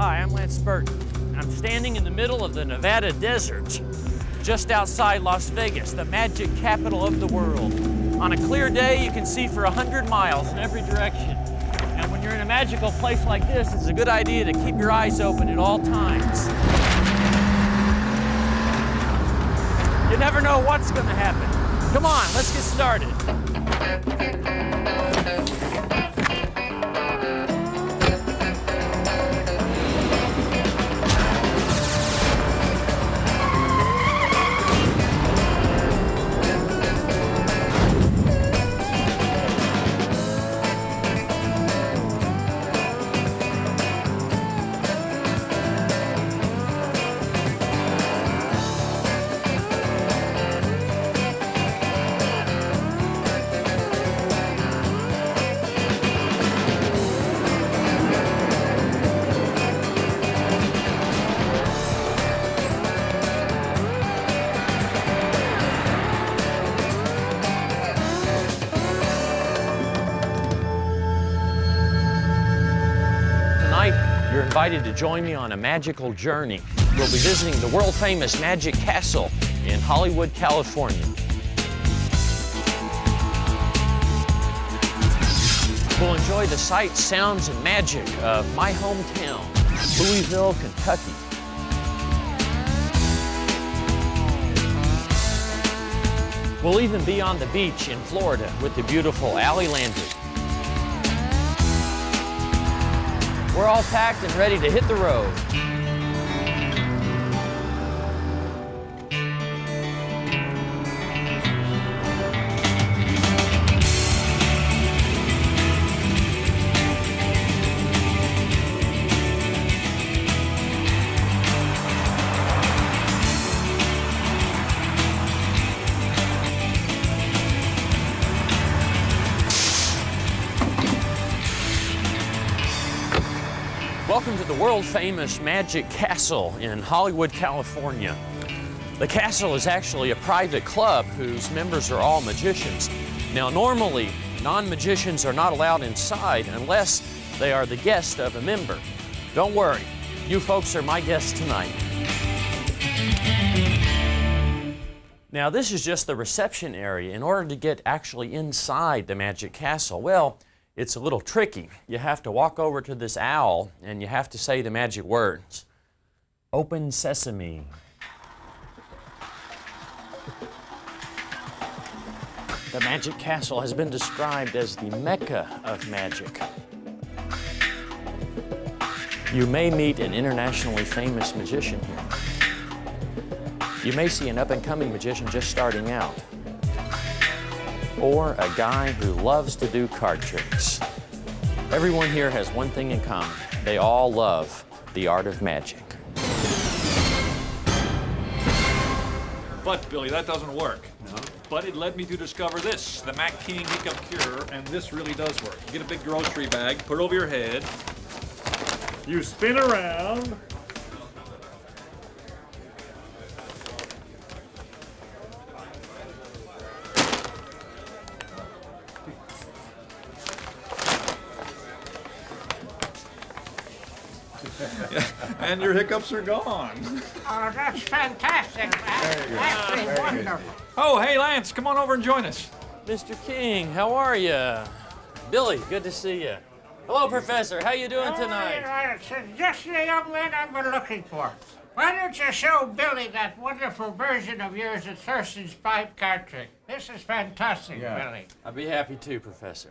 Hi, I'm Burton. I'm standing in the middle of the Nevada desert, just outside Las Vegas, the magic capital of the world. On a clear day, you can see for 100 miles in every direction. And when you're in a magical place like this, it's a good idea to keep your eyes open at all times. You never know what's going to happen. Come on, let's get started. You're invited to join me on a magical journey. We'll be visiting the world-famous Magic Castle in Hollywood, California. We'll enjoy the sights, sounds, and magic of my hometown, Louisville, Kentucky. We'll even be on the beach in Florida with the beautiful Alley Landing. We're all packed and ready to hit the road. Welcome to the world-famous Magic Castle in Hollywood, California. The castle is actually a private club whose members are all magicians. Now, normally, non-magicians are not allowed inside unless they are the guest of a member. Don't worry, you folks are my guests tonight. Now, this is just the reception area. In order to get actually inside the Magic Castle, well, it's a little tricky. You have to walk over to this owl and you have to say the magic words. Open sesame. The Magic Castle has been described as the Mecca of magic. You may meet an internationally famous magician here. You may see an up-and-coming magician just starting out, or a guy who loves to do card tricks. Everyone here has one thing in common. They all love the art of magic. But, Billy, that doesn't work. No. But it led me to discover this, the Mac King Hiccup Cure, and this really does work. You get a big grocery bag, put it over your head, you spin around, and your hiccups are gone. Oh, that's fantastic. That's wonderful. Oh, hey, Lance, come on over and join us. Mr. King, how are you? Billy, good to see you. Hello, Professor. How you doing tonight? Oh, it's just the young man I've been looking for. Why don't you show Billy that wonderful version of yours of Thurston's pipe card trick? This is fantastic, Billy. I'd be happy to, Professor.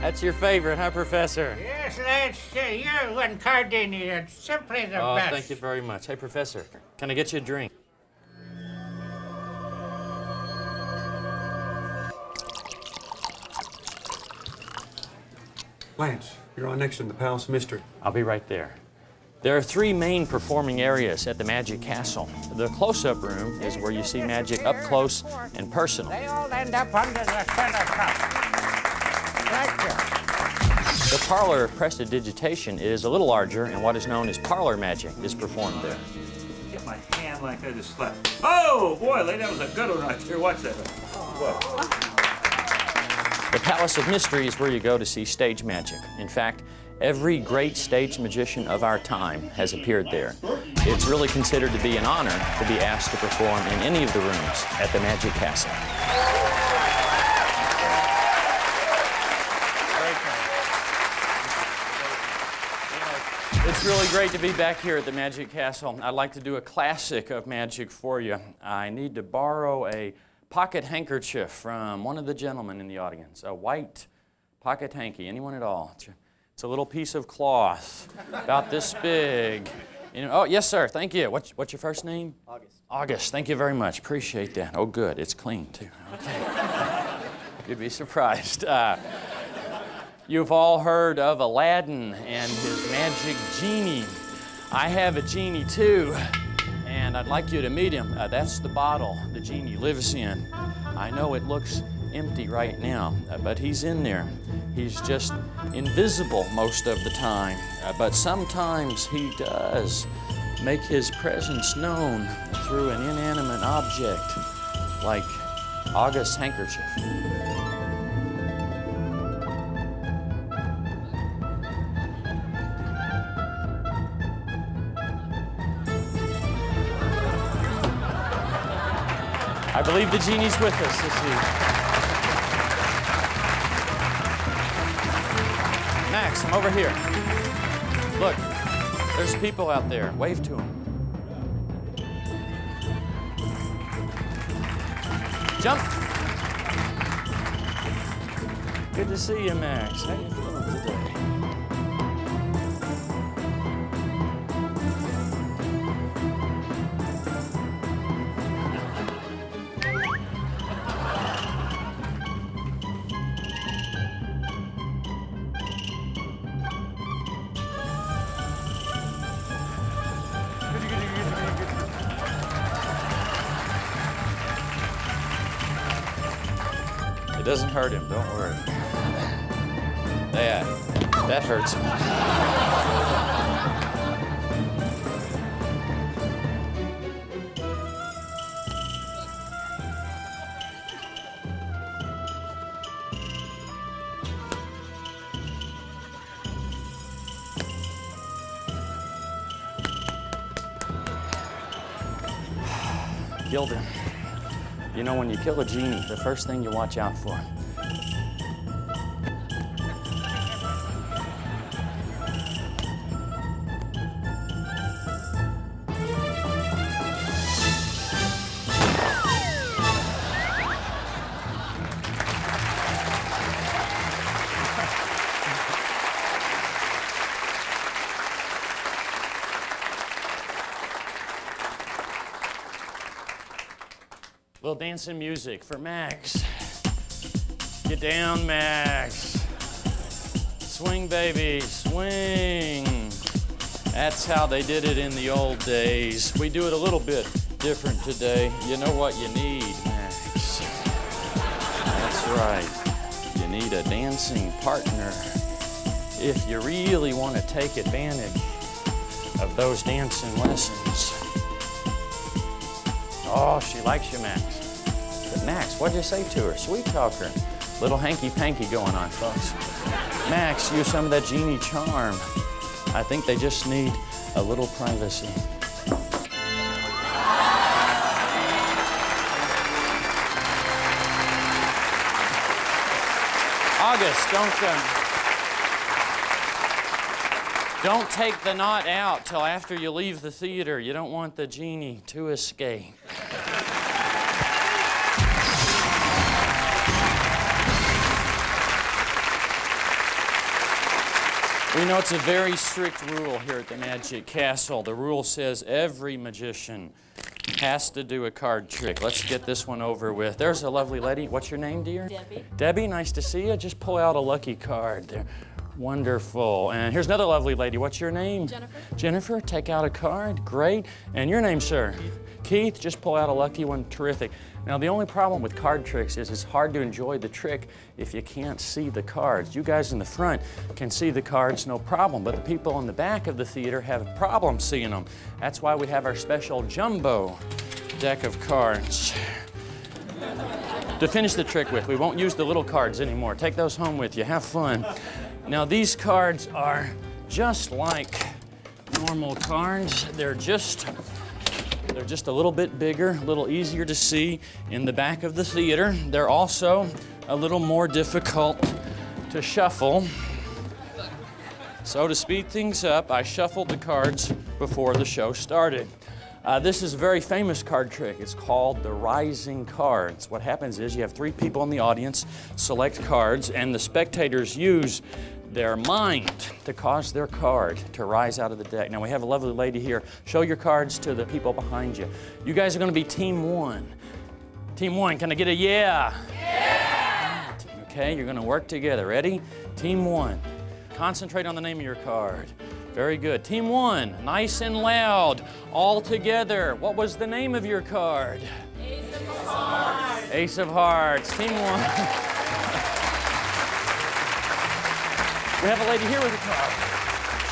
That's your favorite, huh, Professor? Yes, Lance, you and Cardini are simply the best. Thank you very much. Hey, Professor, can I get you a drink? Lance, you're on next in the Palace of Mystery. I'll be right there. There are 3 main performing areas at the Magic Castle. The close-up room is where you see magic up close and personal. They all end up under the center cup. Right here. The parlor prestidigitation is a little larger, and what is known as parlor magic is performed there. Get my hand like I just slept. Oh, boy, lady, that was a good one right there. Watch that. Whoa. The Palace of Mystery is where you go to see stage magic. In fact, every great stage magician of our time has appeared there. It's really considered to be an honor to be asked to perform in any of the rooms at the Magic Castle. It's really great to be back here at the Magic Castle. I'd like to do a classic of magic for you. I need to borrow a pocket handkerchief from one of the gentlemen in the audience. A white pocket hanky, anyone at all. It's a little piece of cloth, about this big. You know, oh, yes, sir, thank you. What's your first name? August. August, thank you very much. Appreciate that. Oh, good, it's clean, too. Okay. You'd be surprised. You've all heard of Aladdin and his magic genie. I have a genie, too, and I'd like you to meet him. That's the bottle the genie lives in. I know it looks empty right now, but he's in there. He's just invisible most of the time, but sometimes he does make his presence known through an inanimate object, like August's handkerchief. I believe the genie's with us this evening. Max, I'm over here. Look, there's people out there. Wave to them. Jump. Good to see you, Max. How you feeling today? It doesn't hurt him, don't worry. That hurts him. Killed him. You know, when you kill a genie, the first thing you watch out for. Little dancing music for Max. Get down, Max. Swing, baby, swing. That's how they did it in the old days. We do it a little bit different today. You know what you need, Max? That's right. You need a dancing partner if you really want to take advantage of those dancing lessons. Oh, she likes you, Max. But Max, what'd you say to her? Sweet talk her. Little hanky-panky going on, folks. Max, use some of that genie charm. I think they just need a little privacy. August, don't take the knot out till after you leave the theater. You don't want the genie to escape. We know it's a very strict rule here at the Magic Castle. The rule says every magician has to do a card trick. Let's get this one over with. There's a lovely lady. What's your name, dear? Debbie. Debbie, nice to see you. Just pull out a lucky card there. Wonderful. And here's another lovely lady. What's your name? Jennifer. Jennifer, take out a card. Great. And your name, sir? Keith, just pull out a lucky one. Terrific. Now, the only problem with card tricks is it's hard to enjoy the trick if you can't see the cards. You guys in the front can see the cards, no problem, but the people in the back of the theater have a problem seeing them. That's why we have our special jumbo deck of cards to finish the trick with. We won't use the little cards anymore. Take those home with you. Have fun. Now, these cards are just like normal cards. They're just a little bit bigger, a little easier to see in the back of the theater. They're also a little more difficult to shuffle. So to speed things up, I shuffled the cards before the show started. This is a very famous card trick. It's called the rising cards. What happens is you have 3 people in the audience select cards, and the spectators use their mind to cause their card to rise out of the deck. Now we have a lovely lady here. Show your cards to the people behind you. You guys are going to be team 1. Team 1, can I get a yeah? Yeah! Okay, you're going to work together. Ready? Team 1. Concentrate on the name of your card. Very good. Team 1, nice and loud, all together. What was the name of your card? Ace of Hearts. Ace of Hearts. Team 1. We have a lady here with a card.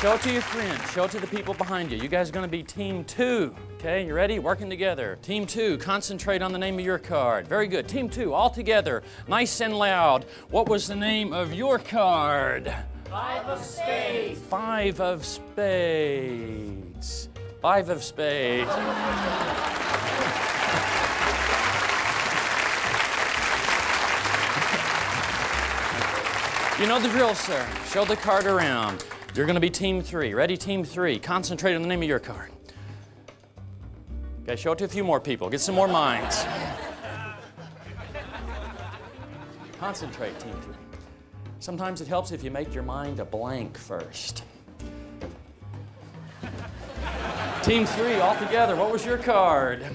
Show it to your friend. Show it to the people behind you. You guys are going to be team 2. Okay, you ready? Working together. Team 2, concentrate on the name of your card. Very good. Team 2, all together, nice and loud. What was the name of your card? 5 of spades. 5 of spades. 5 of spades. You know the drill, sir. Show the card around. You're going to be team 3. Ready, team 3. Concentrate on the name of your card. Okay, show it to a few more people. Get some more minds. Concentrate, team 3. Sometimes it helps if you make your mind a blank first. Team 3, all together. What was your card?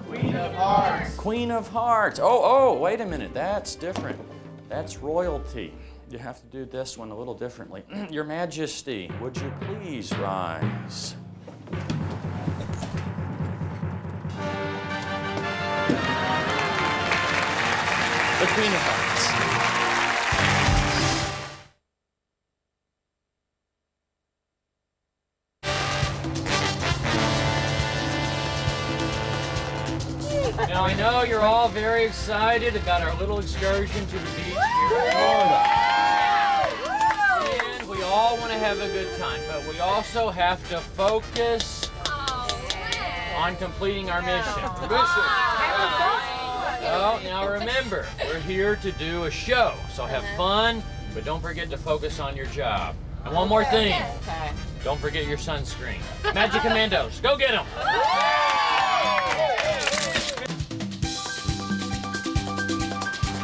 Queen of Hearts. Queen of Hearts. Oh, wait a minute. That's different. That's royalty. You have to do this one a little differently. Your Majesty, would you please rise? The Queen of Hearts. Now I know you're all very excited about our little excursion to the beach here in Florida. And we all want to have a good time, but we also have to focus on completing our mission. Oh, now remember, we're here to do a show, so have fun, but don't forget to focus on your job. And one more thing, don't forget your sunscreen. Magic Commandos, go get them!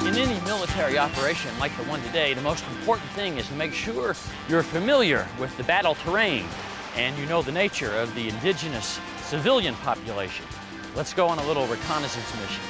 In any military operation like the one today, the most important thing is to make sure you're familiar with the battle terrain and you know the nature of the indigenous civilian population. Let's go on a little reconnaissance mission.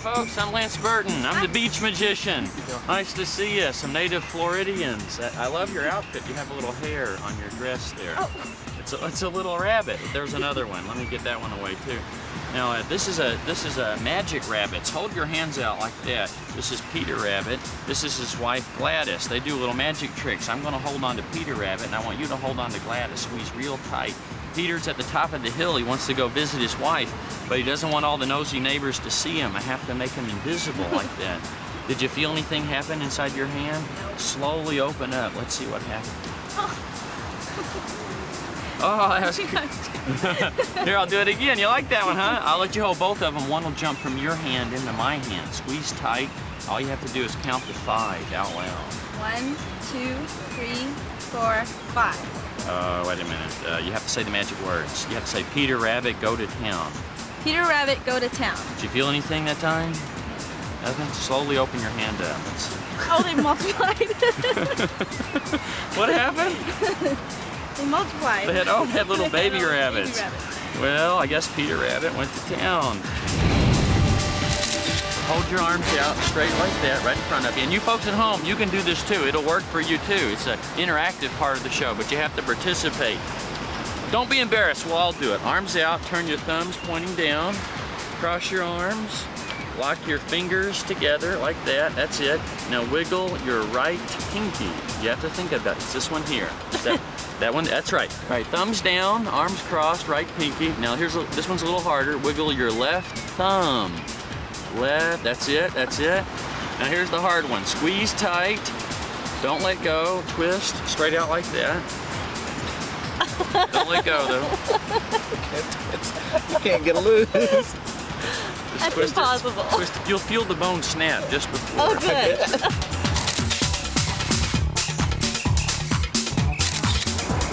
Folks, I'm Lance Burton. I'm the beach magician. Nice to see you. Some native Floridians. I love your outfit. You have a little hair on your dress there. Oh. It's a little rabbit. There's another one. Let me get that one away too. Now this is a magic rabbit. Hold your hands out like that. This is Peter Rabbit. This is his wife Gladys. They do little magic tricks. I'm going to hold on to Peter Rabbit, and I want you to hold on to Gladys. Squeeze real tight. Peter's at the top of the hill. He wants to go visit his wife, but he doesn't want all the nosy neighbors to see him. I have to make him invisible like that. Did you feel anything happen inside your hand? Slowly open up. Let's see what happened. Oh, that was good. Here, I'll do it again. You like that one, huh? I'll let you hold both of them. One will jump from your hand into my hand. Squeeze tight. All you have to do is count to 5 out loud. 1, 2, 3, 4, 5. Wait a minute. You have to say the magic words. You have to say, Peter Rabbit, go to town. Peter Rabbit, go to town. Did you feel anything that time? Nothing. Slowly open your hand up. Let's see. Oh, they multiplied. What happened? They multiplied. They had little baby rabbits. Baby rabbits. Well, I guess Peter Rabbit went to town. Hold your arms out straight like that, right in front of you. And you folks at home, you can do this too. It'll work for you too. It's an interactive part of the show, but you have to participate. Don't be embarrassed, we'll all do it. Arms out, turn your thumbs pointing down, cross your arms, lock your fingers together like that, that's it. Now wiggle your right pinky. You have to think about it. It's this one here. That one, that's right. All right, thumbs down, arms crossed, right pinky. Now this one's a little harder. Wiggle your left thumb. Left, that's it, that's it. Now here's the hard one. Squeeze tight, don't let go, twist, straight out like that. Don't let go though. You can't get loose. Just That's twist impossible. Twist it. You'll feel the bone snap just before. Oh, good.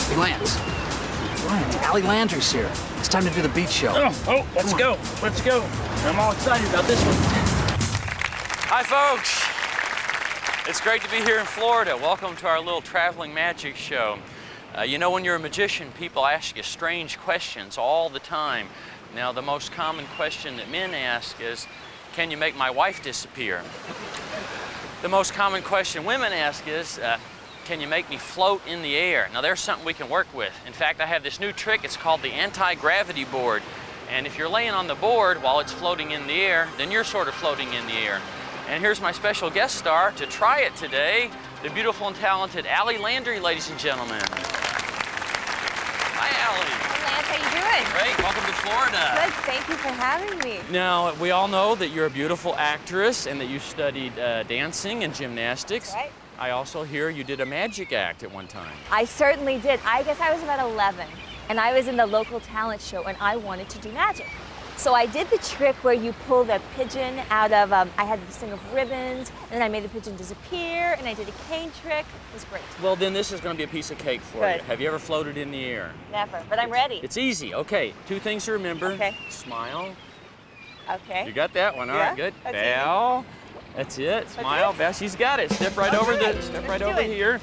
Hey, Lance. Lance, Allie Landry's here. It's time to do the beach show. Oh, let's go. Let's go. I'm all excited about this one. Hi, folks. It's great to be here in Florida. Welcome to our little traveling magic show. You know, when you're a magician, people ask you strange questions all the time. Now, the most common question that men ask is, can you make my wife disappear? The most common question women ask is, can you make me float in the air? Now, there's something we can work with. In fact, I have this new trick. It's called the anti-gravity board. And if you're laying on the board while it's floating in the air, then you're sort of floating in the air. And here's my special guest star to try it today, the beautiful and talented Allie Landry, ladies and gentlemen. Hi, Allie. Hey, Lance, how you doing? Great, welcome to Florida. Good, thank you for having me. Now, we all know that you're a beautiful actress and that you studied dancing and gymnastics. Right. I also hear you did a magic act at one time. I certainly did. I guess I was about 11, and I was in the local talent show, and I wanted to do magic. So I did the trick where you pull the pigeon out of, I had this thing of ribbons, and then I made the pigeon disappear, and I did a cane trick. It was great. Well, then this is going to be a piece of cake for Good. you. Have you ever floated in the air? Never, but I'm ready. It's easy. Okay, two things to remember. Okay. Smile. Okay. You got that one. All Yeah, right, good. that's Bow. That's it. Smile. it? Bow. She's got it. Step right over good. step Let's right do over it. here,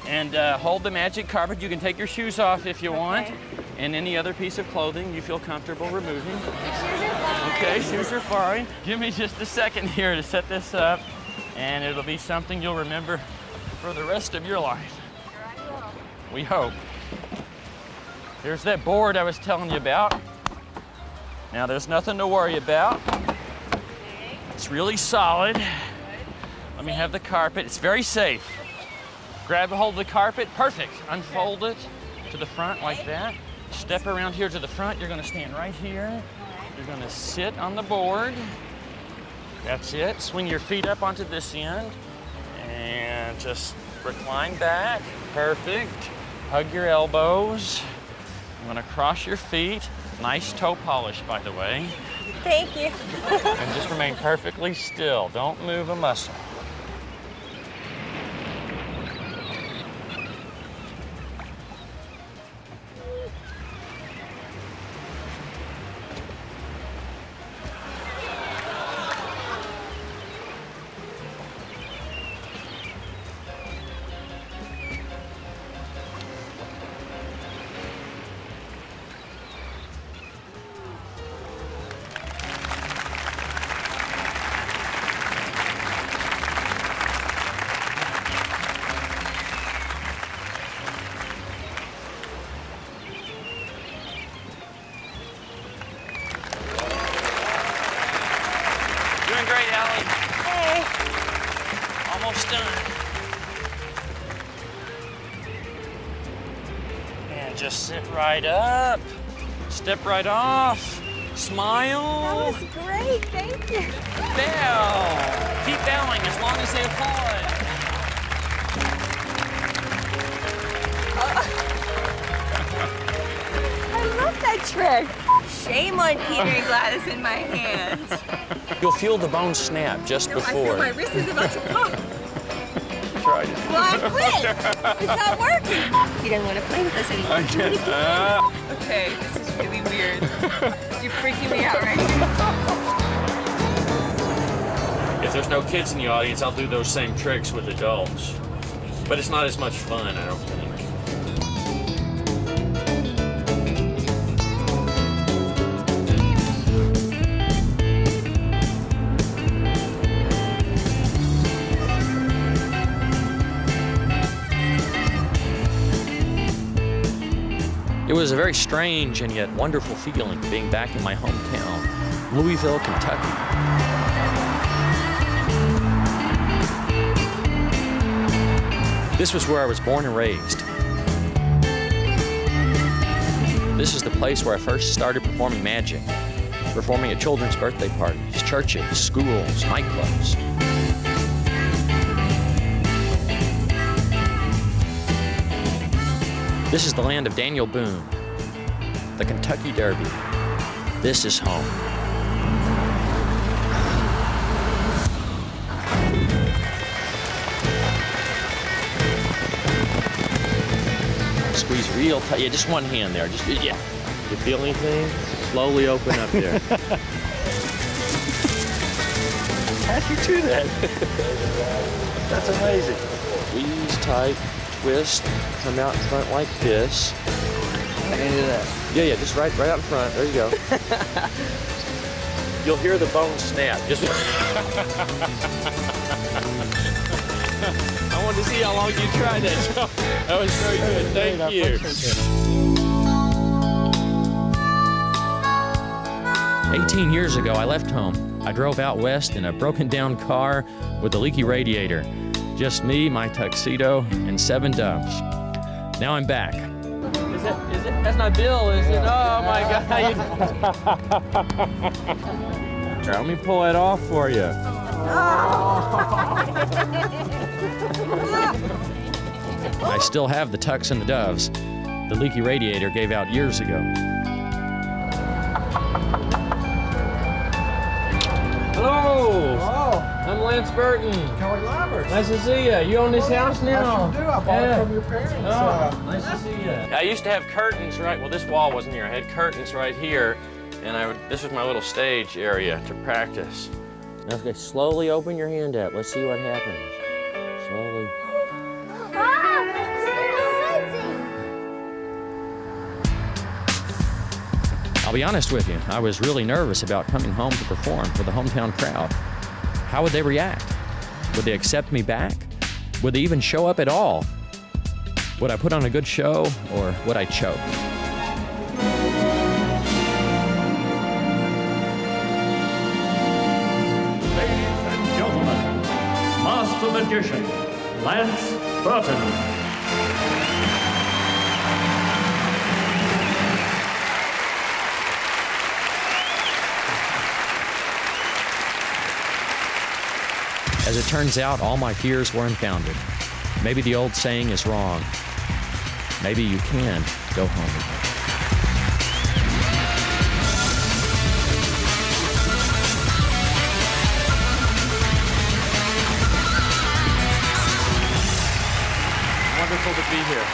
and hold the magic carpet. You can take your shoes off if you want, Okay. and any other piece of clothing you feel comfortable removing. Shoes are fine. Okay, shoes are fine. Give me just a second here to set this up, and it'll be something you'll remember for the rest of your life. Here I go. We hope. Here's that board I was telling you about. Now there's nothing to worry about. It's really solid. Let me have the carpet. It's very safe. Grab a hold of the carpet. Perfect. Unfold it to the front like that. Step around here to the front. You're going to stand right here. You're going to sit on the board. That's it. Swing your feet up onto this end and just recline back. Perfect. Hug your elbows. I'm going to cross your feet. Nice toe polish, by the way. Thank you. And just remain perfectly still. Don't move a muscle. Doing great, Allie. Hey. Almost done. And just sit right up. Step right off. Smile. That was great, thank you. Bow. Keep bowing as long as they applaud. I love that trick. Shame on Peter and Gladys in my hands. You'll feel the bone snap just I before. feel my wrist is about to pop. Try it. Well, I quit. It's not working. He doesn't want to play with us anymore. Do it again. Okay, this is really weird. You're freaking me out right now. If no kids in the audience, I'll do those same tricks with adults. But it's not as much fun, I don't think. It was a very strange and yet wonderful feeling being back in my hometown, Louisville, Kentucky. This was where I was born and raised. This is the place where I first started performing magic, performing at children's birthday parties, churches, schools, nightclubs. This is the land of Daniel Boone, the Kentucky Derby. This is home. Squeeze real tight. Yeah, just one hand there. Just yeah. You feel anything? Slowly open up there. How'd you do that? That's amazing. Squeeze tight. Twist, come out in front like this. I can do that. Yeah, just right out in front. There you go. You'll hear the bone snap. Just. I wanted to see how long you tried that. So that was very good. Thank you. 18 years ago, I left home. I drove out west in a broken down car with a leaky radiator. Just me, my tuxedo, and 7 doves. Now I'm back. Is it? That's not Bill, is it? Oh my God. Here, let me pull it off for you. I still have the tux and the doves. The leaky radiator gave out years ago. Hello. I'm Lance Burton. Kelly Labbers. Nice to see you. You own this house now? I sure do. I bought it from your parents. Nice to see you. I used to have curtains right, well, this wall wasn't here. I had curtains right here, and this was my little stage area to practice. Now, okay, slowly open your hand up. Let's see what happens. Slowly. I'll be honest with you, I was really nervous about coming home to perform for the hometown crowd. How would they react? Would they accept me back? Would they even show up at all? Would I put on a good show, or would I choke? Ladies and gentlemen, Master Magician, Lance Burton. As it turns out, all my fears were unfounded. Maybe the old saying is wrong. Maybe you can go home. Wonderful to be here.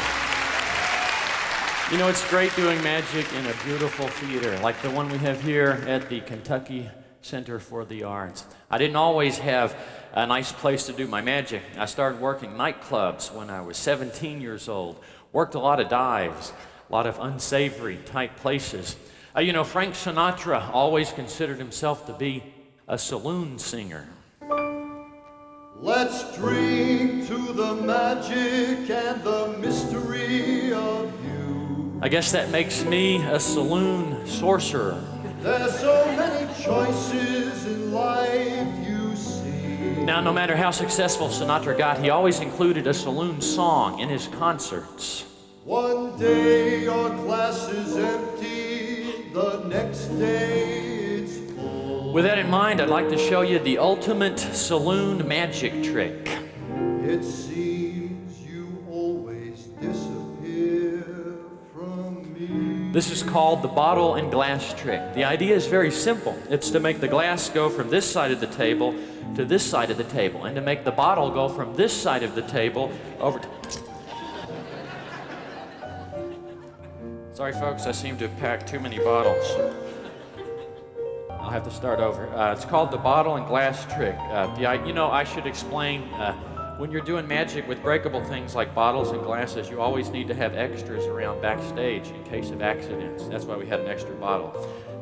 You know, it's great doing magic in a beautiful theater like the one we have here at the Kentucky Center for the Arts. I didn't always have a nice place to do my magic. I started working nightclubs when I was 17 years old. Worked a lot of dives, a lot of unsavory type places. You know, Frank Sinatra always considered himself to be a saloon singer. Let's drink to the magic and the mystery of you. I guess that makes me a saloon sorcerer. There's so many choices in life, you see. Now, no matter how successful Sinatra got, he always included a saloon song in his concerts. One day your glass is empty, the next day it's full. With that in mind, I'd like to show you the ultimate saloon magic trick. It seems you always disappear from me. This is called the bottle and glass trick. The idea is very simple. It's to make the glass go from this side of the table to this side of the table, and to make the bottle go from this side of the table over to... Sorry folks, I seem to have packed too many bottles. I'll have to start over. It's called the bottle and glass trick. I should explain, when you're doing magic with breakable things like bottles and glasses, you always need to have extras around backstage in case of accidents. That's why we had an extra bottle.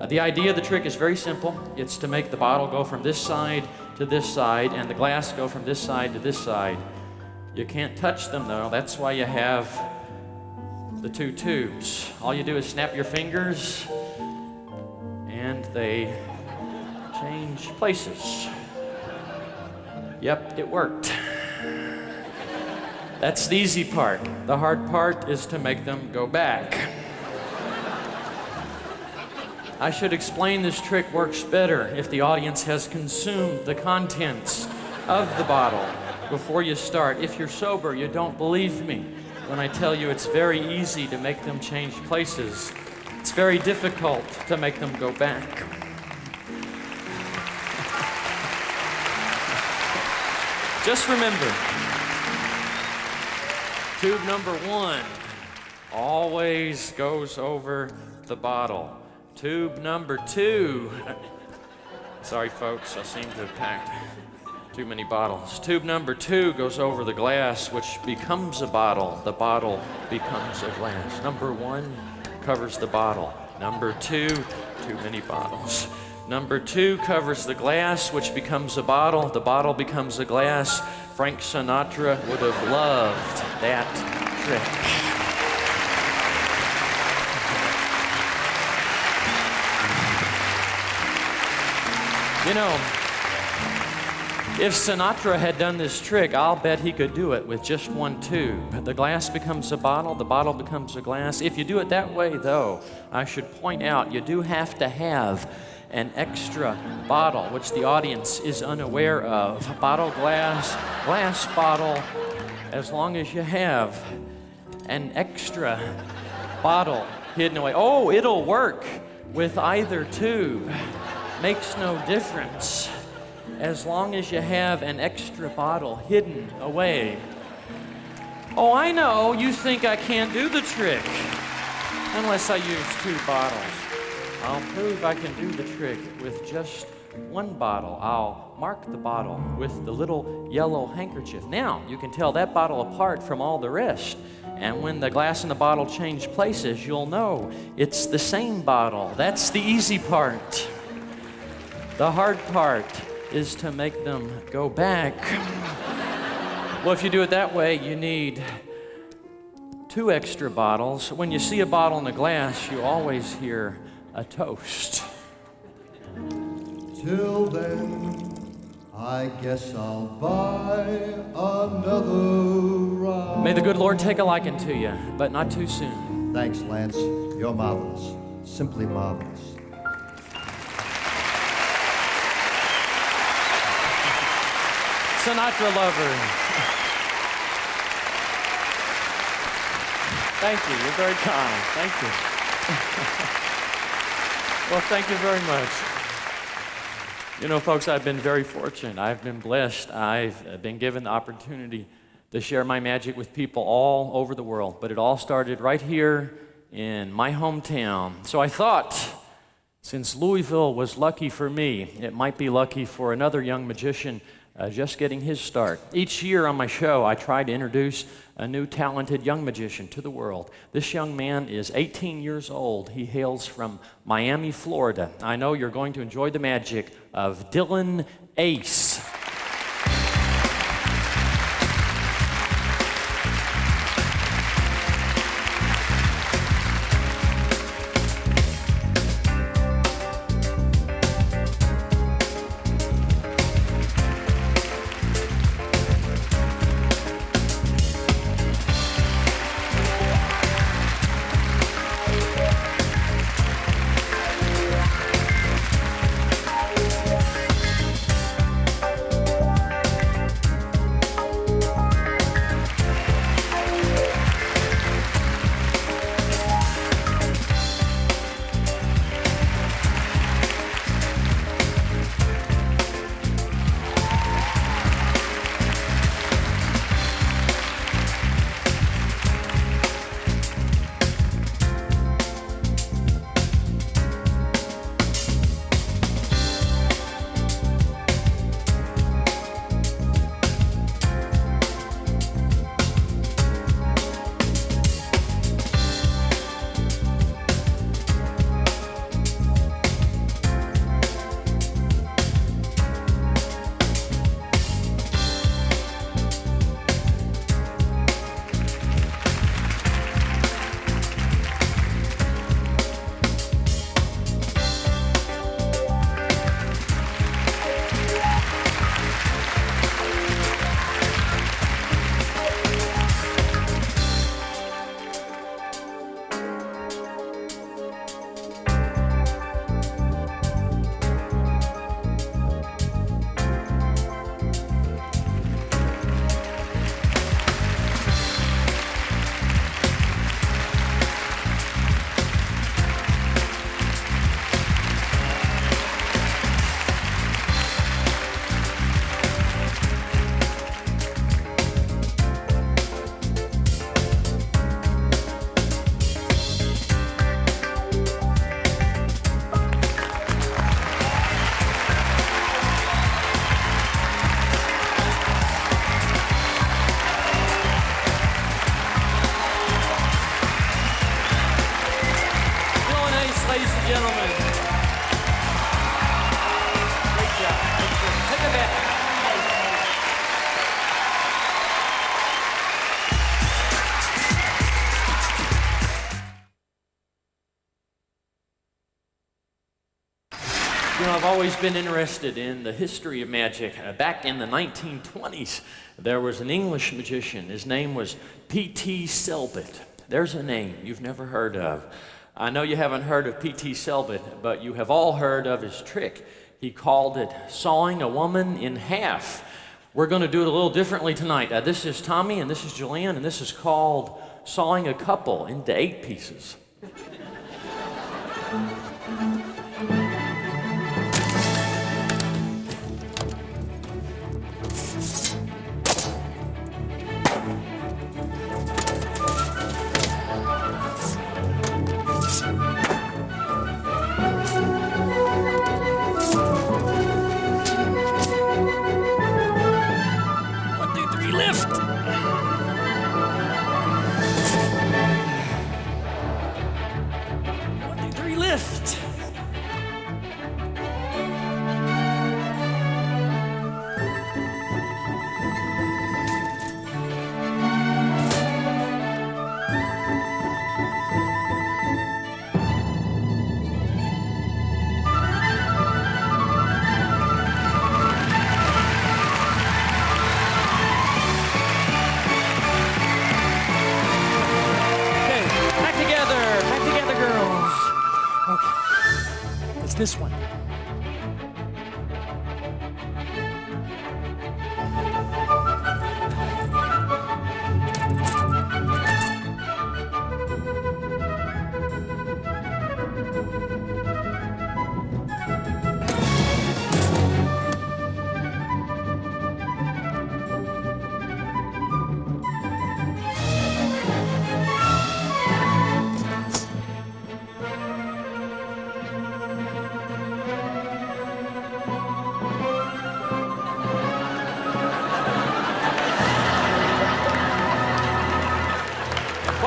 The idea of the trick is very simple. It's to make the bottle go from this side to this side and the glass go from this side to this side. You can't touch them though. That's why you have the two tubes. All you do is snap your fingers and they change places. Yep, it worked. That's the easy part. The hard part is to make them go back. I should explain this trick works better if the audience has consumed the contents of the bottle before you start. If you're sober, you don't believe me when I tell you it's very easy to make them change places. It's very difficult to make them go back. Just remember, tube number 1 always goes over the bottle. Tube number 2, sorry folks, I seem to have packed too many bottles. Tube number 2 goes over the glass, which becomes a bottle. The bottle becomes a glass. Number 1 covers the bottle. Number 2, too many bottles. Number 2 covers the glass, which becomes a bottle. The bottle becomes a glass. Frank Sinatra would have loved that trick. You know, if Sinatra had done this trick, I'll bet he could do it with just one tube. The glass becomes a bottle, the bottle becomes a glass. If you do it that way, though, I should point out you do have to have an extra bottle, which the audience is unaware of. Bottle, glass, glass, bottle, as long as you have an extra bottle hidden away. Oh, it'll work with either tube. Makes no difference as long as you have an extra bottle hidden away. Oh, I know, you think I can't do the trick unless I use 2 bottles. I'll prove I can do the trick with just 1 bottle. I'll mark the bottle with the little yellow handkerchief. Now, you can tell that bottle apart from all the rest. And when the glass and the bottle change places, you'll know it's the same bottle. That's the easy part. The hard part is to make them go back. Well, if you do it that way, you need 2 extra bottles. When you see a bottle in a glass, you always hear a toast. Till then, I guess I'll buy another ride. May the good Lord take a liking to you, but not too soon. Thanks, Lance. You're marvelous. Simply marvelous. Sinatra lover. Thank you. You're very kind. Thank you. Well, thank you very much. You know, folks, I've been very fortunate. I've been blessed. I've been given the opportunity to share my magic with people all over the world. But it all started right here in my hometown. So I thought, since Louisville was lucky for me, it might be lucky for another young magician just getting his start. Each year on my show, I try to introduce a new talented young magician to the world. This young man is 18 years old. He hails from Miami, Florida. I know you're going to enjoy the magic of Dylan Ace. always been interested in the history of magic. Back in the 1920s, there was an English magician. His name was P.T. Selbit. There's a name you've never heard of. I know you haven't heard of P.T. Selbit, but you have all heard of his trick. He called it sawing a woman in half. We're going to do it a little differently tonight. This is Tommy, and this is Julianne, and this is called sawing a couple into 8 pieces. This one.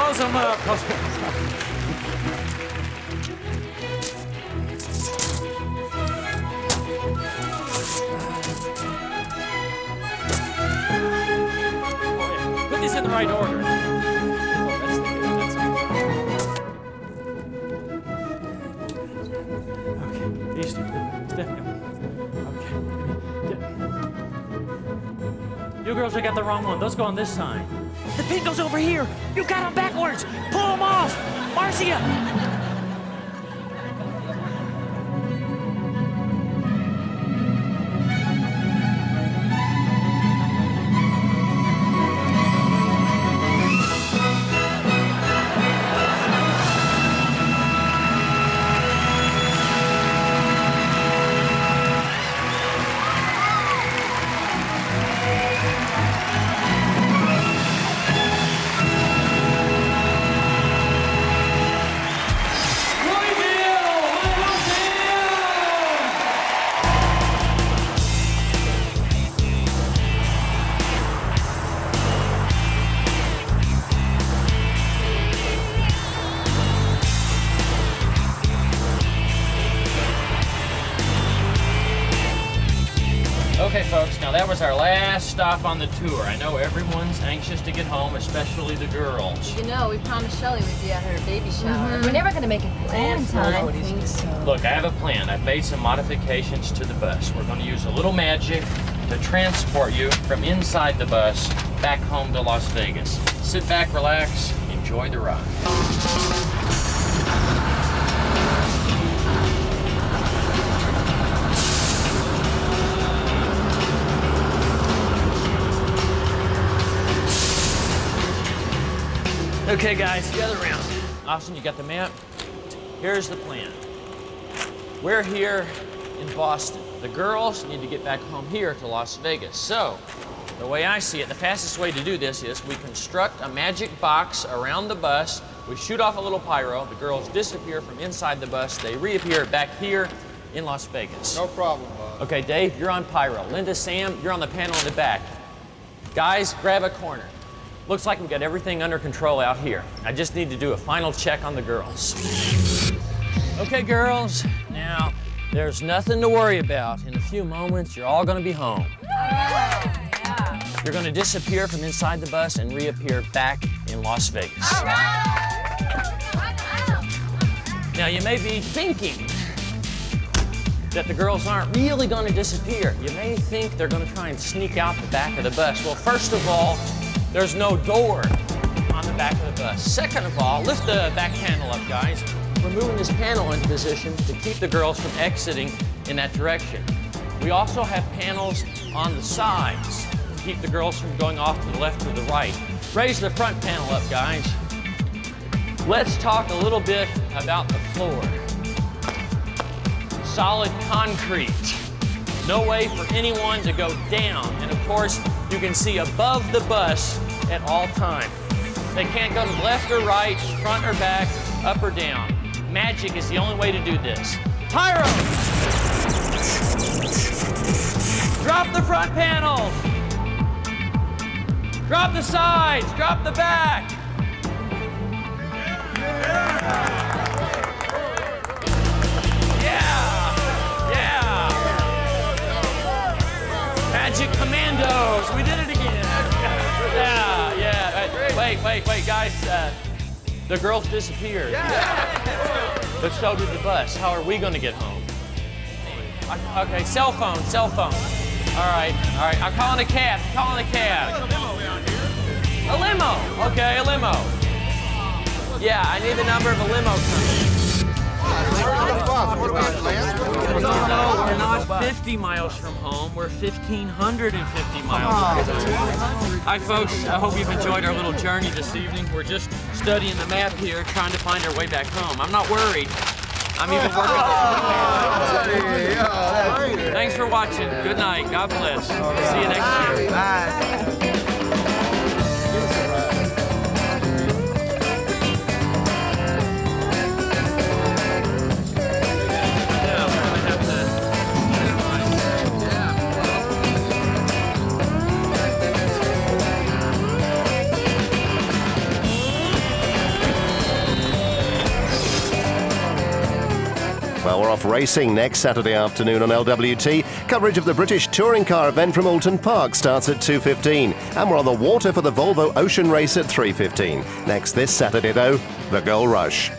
Close them up. Put these in the right order. Okay, these two. Okay. You girls, I got the wrong one. Those go on this side. The pin goes over here. You got them backwards. Pull them off. Marcia. Okay, folks, now that was our last stop on the tour. I know everyone's anxious to get home, especially the girls. You know, we promised Shelley we'd be at her baby shower. We're never gonna make it home in time. I think so. Look, I have a plan. I've made some modifications to the bus. We're going to use a little magic to transport you from inside the bus back home to Las Vegas. Sit back, relax, enjoy the ride. Okay, guys, gather around. Austin, you got the map? Here's the plan. We're here in Boston. The girls need to get back home here to Las Vegas. So, the way I see it, the fastest way to do this is we construct a magic box around the bus. We shoot off a little pyro. The girls disappear from inside the bus. They reappear back here in Las Vegas. No problem, Bob. Okay, Dave, you're on pyro. Linda, Sam, you're on the panel in the back. Guys, grab a corner. Looks like we've got everything under control out here. I just need to do a final check on the girls. Okay, girls, now there's nothing to worry about. In a few moments, you're all gonna be home. Yeah. You're gonna disappear from inside the bus and reappear back in Las Vegas. All right. Now, you may be thinking, that the girls aren't really going to disappear. You may think they're going to try and sneak out the back of the bus. Well, first of all, there's no door on the back of the bus. Second of all, lift the back panel up, guys. We're moving this panel into position to keep the girls from exiting in that direction. We also have panels on the sides to keep the girls from going off to the left or the right. Raise the front panel up, guys. Let's talk a little bit about the floor. Solid concrete. No way for anyone to go down. And of course, you can see above the bus at all times. They can't go to the left or right, front or back, up or down. Magic is the only way to do this. Pyro! Drop the front panels. Drop the sides, drop the back. Magic Commandos, we did it again. Yeah. Wait, guys. The girls disappeared. But so did the bus. How are we going to get home? Okay, cell phone. All right. I'm calling a cab. A limo. Okay, a limo. Yeah, I need the number of a limo company. No, we're not 50 miles from home. We're 1,550 miles from home. Hi, folks. I hope you've enjoyed our little journey this evening. We're just studying the map here, trying to find our way back home. I'm not worried. I'm even working. Thanks for watching. Good night. God bless. See you next year. Bye. Well, we're off racing next Saturday afternoon on LWT. Coverage of the British touring car event from Alton Park starts at 2:15. And we're on the water for the Volvo Ocean Race at 3:15. Next this Saturday, though, the Gold Rush.